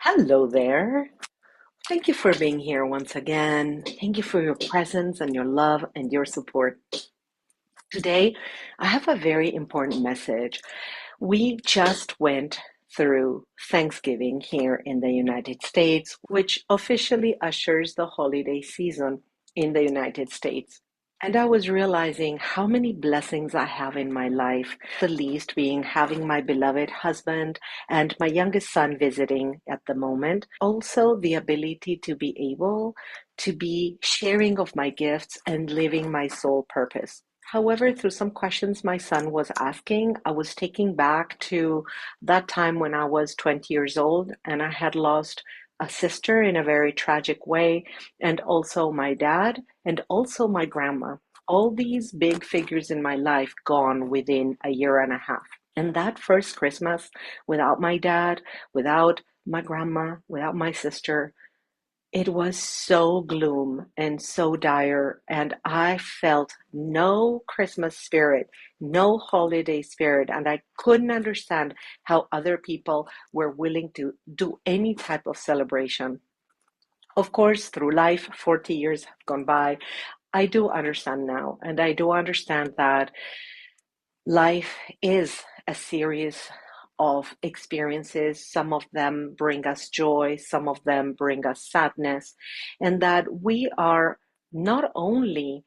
Hello there. Thank you for being here once again. Thank you for your presence and your love and your support. Today, I have a very important message. We just went through Thanksgiving here in the United States, which officially ushers the holiday season in the United States. And I was realizing how many blessings I have in my life, the least being having my beloved husband and my youngest son visiting at the moment. Also, the ability to be able to be sharing of my gifts and living my soul purpose. However, through some questions my son was asking, I was taking back to that time when I was 20 years old and I had lost a sister in a very tragic way, and also my dad, and also my grandma. All these big figures in my life gone within a year and a half. And that first Christmas, without my dad, without my grandma, without my sister, it was so gloom and so dire, and I felt no Christmas spirit, no holiday spirit, and I couldn't understand how other people were willing to do any type of celebration. Of course, through life, 40 years have gone by. I do understand now, and I do understand that life is a series of experiences. Some of them bring us joy, some of them bring us sadness, and that we are not only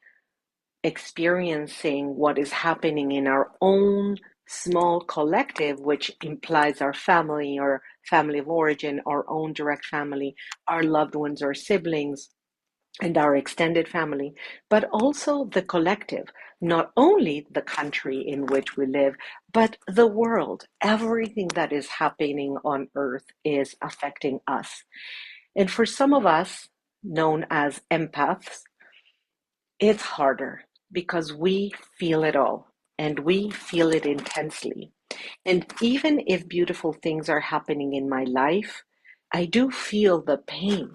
experiencing what is happening in our own small collective, which implies our family or family of origin, our own direct family, our loved ones or siblings, and our extended family, but also the collective, not only the country in which we live, but the world. Everything that is happening on earth is affecting us. And for some of us, known as empaths, it's harder because we feel it all and we feel it intensely. And even if beautiful things are happening in my life, I do feel the pain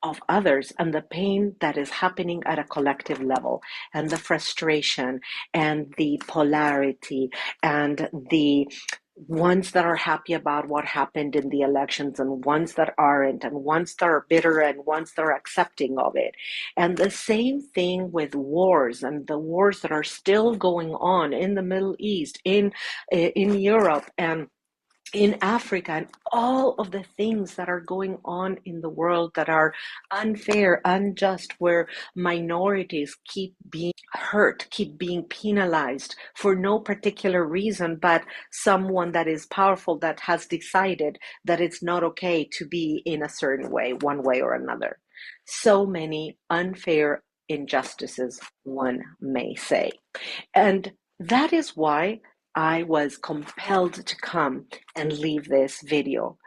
of others and the pain that is happening at a collective level, and the frustration and the polarity and the ones that are happy about what happened in the elections and ones that aren't, and ones that are bitter and ones that are accepting of it. And the same thing with wars, and the wars that are still going on in the Middle East, in Europe, and in Africa, and all of the things that are going on in the world that are unfair, unjust, where minorities keep being hurt, keep being penalized for no particular reason, but someone that is powerful that has decided that it's not okay to be in a certain way, one way or another. So many unfair injustices, one may say. And that is why I was compelled to come and leave this video.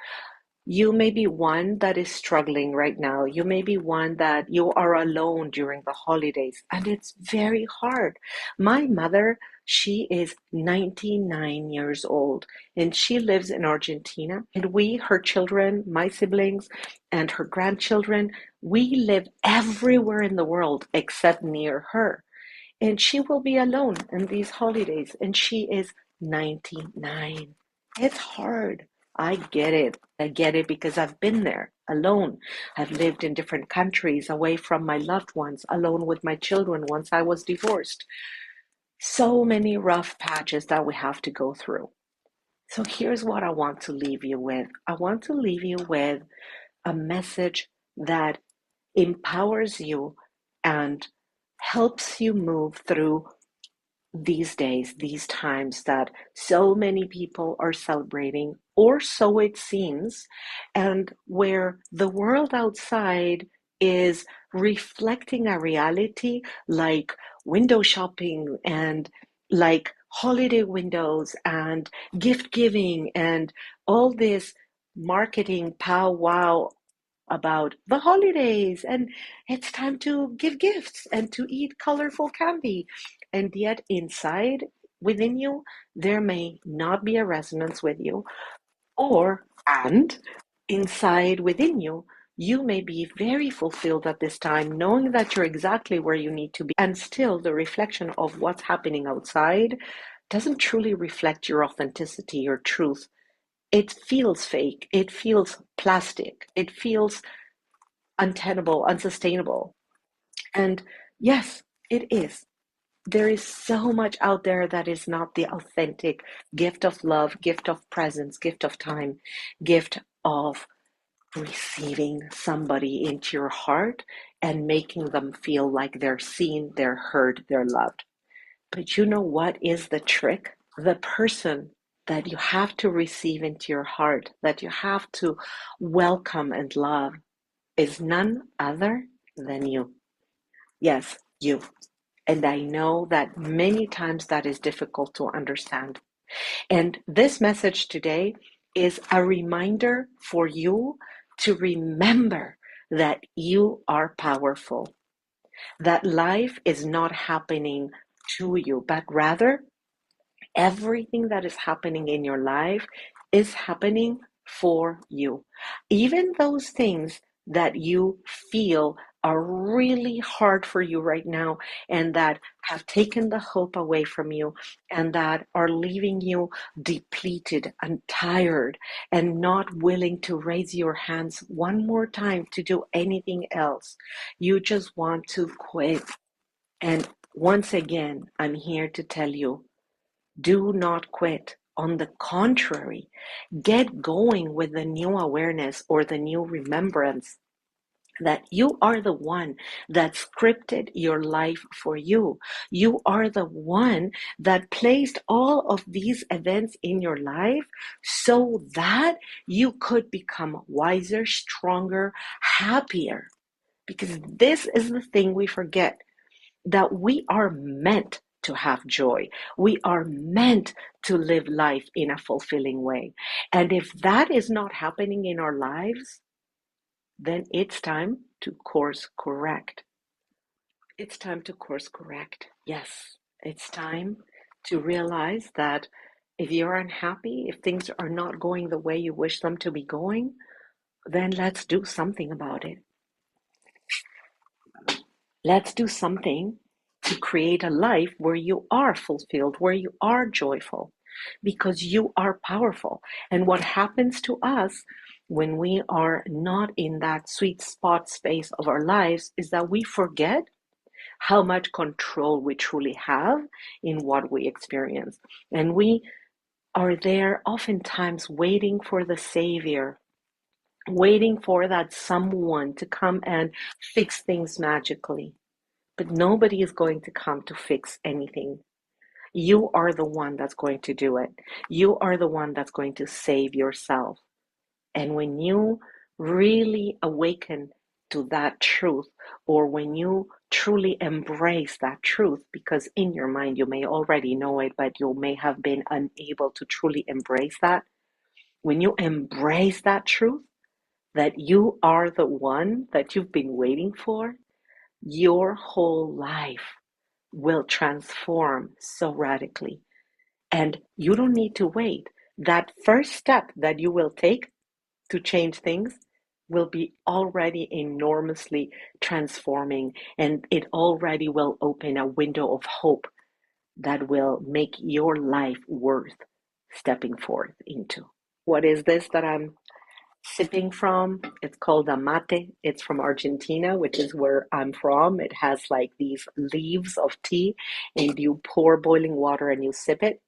You may be one that is struggling right now. You may be one that you are alone during the holidays, and it's very hard. My mother, she is 99 years old, and she lives in Argentina. And we, her children, my siblings, and her grandchildren, we live everywhere in the world except near her, and she will be alone in these holidays, and she is 99. It's hard. I get it. I get it because I've been there alone. I've lived in different countries away from my loved ones, alone with my children once I was divorced. So many rough patches that we have to go through. So here's what I want to leave you with. I want to leave you with a message that empowers you and helps you move through these days, these times that so many people are celebrating, or so it seems, and where the world outside is reflecting a reality like window shopping and like holiday windows and gift giving and all this marketing powwow about the holidays, and it's time to give gifts and to eat colorful candy. And yet, inside within you, there may not be a resonance with you, and inside within you, you may be very fulfilled at this time, knowing that you're exactly where you need to be, and still the reflection of what's happening outside doesn't truly reflect your authenticity, your truth, it feels fake, it feels plastic, it feels untenable, unsustainable. And yes, it is. There is so much out there that is not the authentic gift of love, gift of presence, gift of time, gift of receiving somebody into your heart and making them feel like they're seen, they're heard, they're loved. But you know what is the trick? The person that you have to receive into your heart, that you have to welcome and love, is none other than you. Yes, you. And I know that many times that is difficult to understand. And this message today is a reminder for you to remember that you are powerful, that life is not happening to you, but rather everything that is happening in your life is happening for you. Even those things that you feel are really hard for you right now and that have taken the hope away from you and that are leaving you depleted and tired and not willing to raise your hands one more time to do anything else. You just want to quit. And once again, I'm here to tell you, do not quit. On the contrary, get going with the new awareness or the new remembrance that you are the one that scripted your life for you. You are the one that placed all of these events in your life so that you could become wiser, stronger, happier. Because this is the thing we forget, that we are meant to have joy. We are meant to live life in a fulfilling way. And if that is not happening in our lives, then it's time to course correct. It's time to course correct. Yes, it's time to realize that if you're unhappy, if things are not going the way you wish them to be going, then let's do something about it. Let's do something to create a life where you are fulfilled, where you are joyful, because you are powerful. And what happens to us when we are not in that sweet spot space of our lives is that we forget how much control we truly have in what we experience. And we are there oftentimes waiting for the savior, waiting for that someone to come and fix things magically. But nobody is going to come to fix anything. You are the one that's going to do it. You are the one that's going to save yourself. And when you really awaken to that truth, or when you truly embrace that truth, because in your mind you may already know it, but you may have been unable to truly embrace that. When you embrace that truth, that you are the one that you've been waiting for, your whole life will transform so radically. And you don't need to wait. That first step that you will take to change things will be already enormously transforming, and it already will open a window of hope that will make your life worth stepping forth into. What is this that I'm sipping from? It's called a mate. It's from Argentina, which is where I'm from. It has like these leaves of tea, and you pour boiling water and you sip it.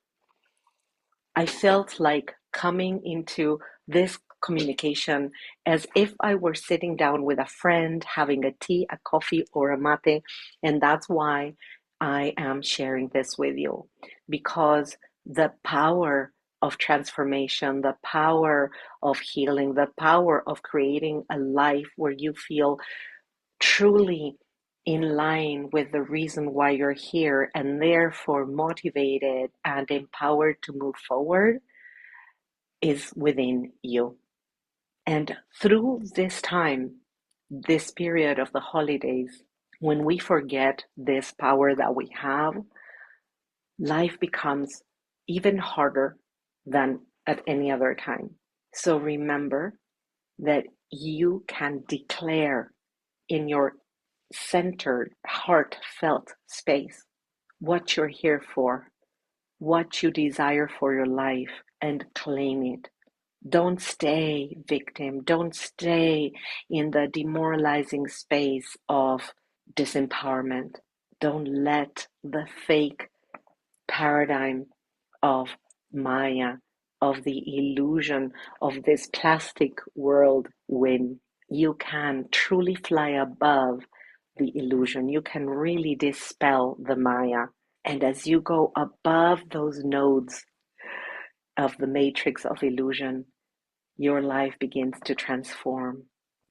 I felt like coming into this communication as if I were sitting down with a friend, having a tea, a coffee, or a mate. And that's why I am sharing this with you, because the power of transformation, the power of healing, the power of creating a life where you feel truly in line with the reason why you're here and therefore motivated and empowered to move forward is within you. And through this time, this period of the holidays, when we forget this power that we have, life becomes even harder than at any other time. So remember that you can declare in your centered, heartfelt space what you're here for, what you desire for your life, and claim it. Don't stay victim. Don't stay in the demoralizing space of disempowerment. Don't let the fake paradigm of Maya, of the illusion of this plastic world win. You can truly fly above the illusion. You can really dispel the Maya. And as you go above those nodes of the matrix of illusion, your life begins to transform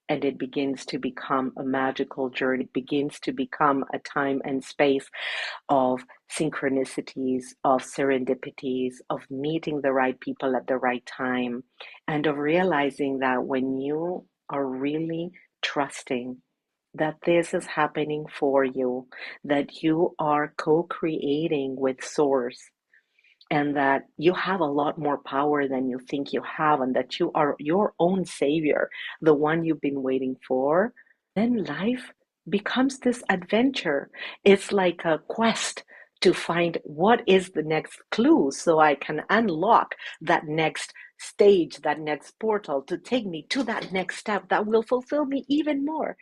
and it begins to become a magical journey. It begins to become a time and space of synchronicities, of serendipities, of meeting the right people at the right time, and of realizing that when you are really trusting that this is happening for you, that you are co creating with Source, and that you have a lot more power than you think you have, and that you are your own savior, the one you've been waiting for, then life becomes this adventure. It's like a quest to find what is the next clue so I can unlock that next stage, that next portal to take me to that next step that will fulfill me even more.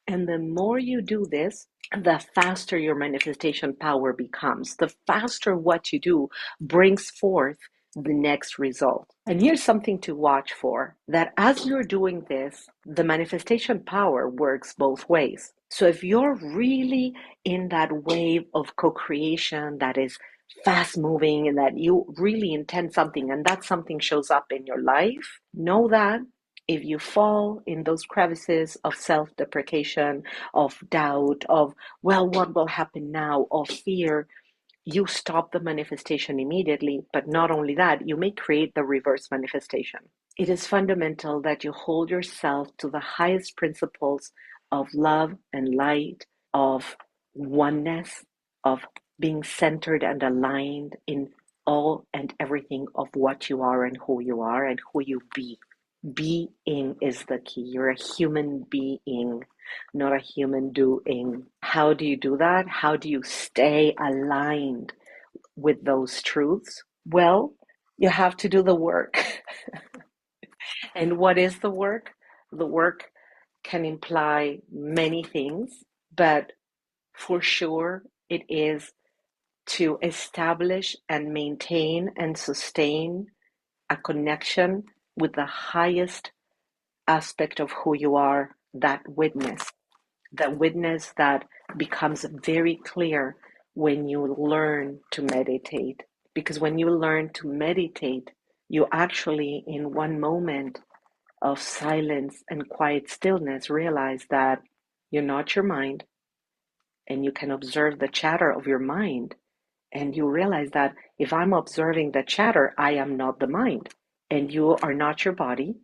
And the more you do this, the faster your manifestation power becomes, the faster what you do brings forth the next result. And here's something to watch for, that as you're doing this, the manifestation power works both ways. So if you're really in that wave of co-creation that is fast moving and that you really intend something and that something shows up in your life, know that if you fall in those crevices of self-deprecation, of doubt, of, well, what will happen now, of fear, you stop the manifestation immediately. But not only that, you may create the reverse manifestation. It is fundamental that you hold yourself to the highest principles of love and light, of oneness, of being centered and aligned in all and everything of what you are and who you be. Being is the key. You're a human being, not a human doing. How do you do that? How do you stay aligned with those truths? Well, you have to do the work. And what is the work? The work can imply many things, but for sure it is to establish and maintain and sustain a connection with the highest aspect of who you are, that witness that becomes very clear when you learn to meditate. Because when you learn to meditate, you actually, in one moment of silence and quiet stillness, realize that you're not your mind, and you can observe the chatter of your mind. And you realize that if I'm observing the chatter, I am not the mind. And you are not your body,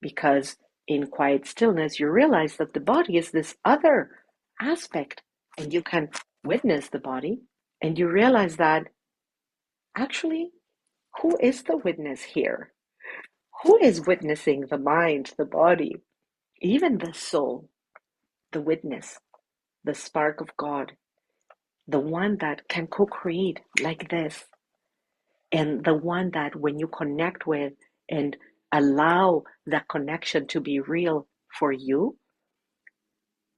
because in quiet stillness, you realize that the body is this other aspect, and you can witness the body. And you realize that actually, who is the witness here? Who is witnessing the mind, the body, even the soul, the witness, the spark of God, the one that can co create like this, and the one that when you connect with and allow that connection to be real for you,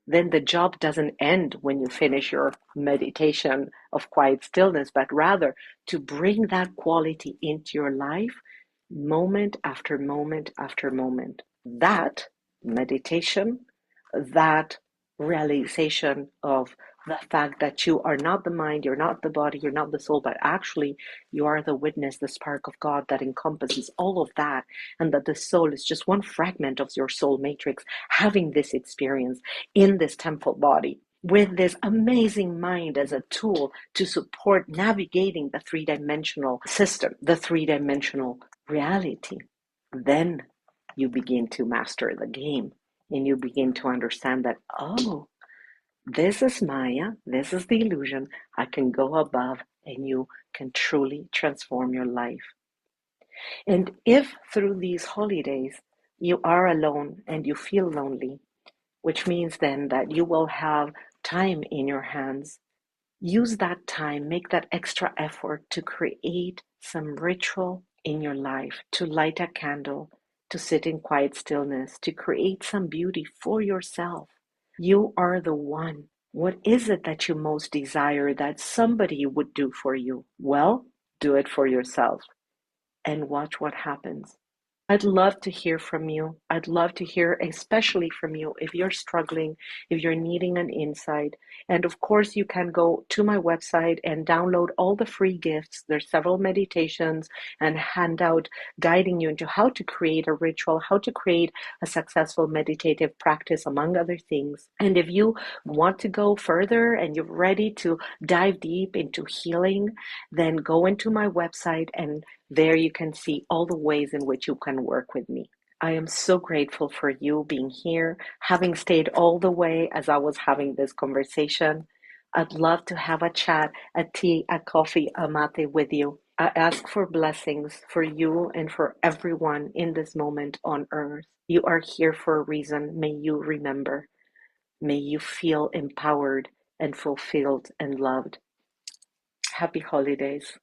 then the job doesn't end when you finish your meditation of quiet stillness, but rather to bring that quality into your life moment after moment after moment. That meditation, that realization of the fact that you are not the mind, you're not the body, you're not the soul, but actually you are the witness, the spark of God that encompasses all of that, and that the soul is just one fragment of your soul matrix having this experience in this temple body with this amazing mind as a tool to support navigating the three-dimensional system, the three-dimensional reality. Then you begin to master the game, and you begin to understand that, oh, this is Maya, this is the illusion. I can go above, and you can truly transform your life. And if through these holidays you are alone and you feel lonely, which means then that you will have time in your hands, use that time, make that extra effort to create some ritual in your life, to light a candle, to sit in quiet stillness, to create some beauty for yourself. You are the one. What is it that you most desire that somebody would do for you? Well, do it for yourself and watch what happens. I'd love to hear from you. I'd love to hear, especially from you, if you're struggling, if you're needing an insight. And of course, you can go to my website and download all the free gifts. There's several meditations and handout guiding you into how to create a ritual, how to create a successful meditative practice, among other things. And if you want to go further and you're ready to dive deep into healing, then go into my website and there you can see all the ways in which you can work with me. I am so grateful for you being here, having stayed all the way as I was having this conversation. I'd love to have a chat, a tea, a coffee, a mate with you. I ask for blessings for you and for everyone in this moment on earth. You are here for a reason. May you remember. May you feel empowered and fulfilled and loved. Happy holidays.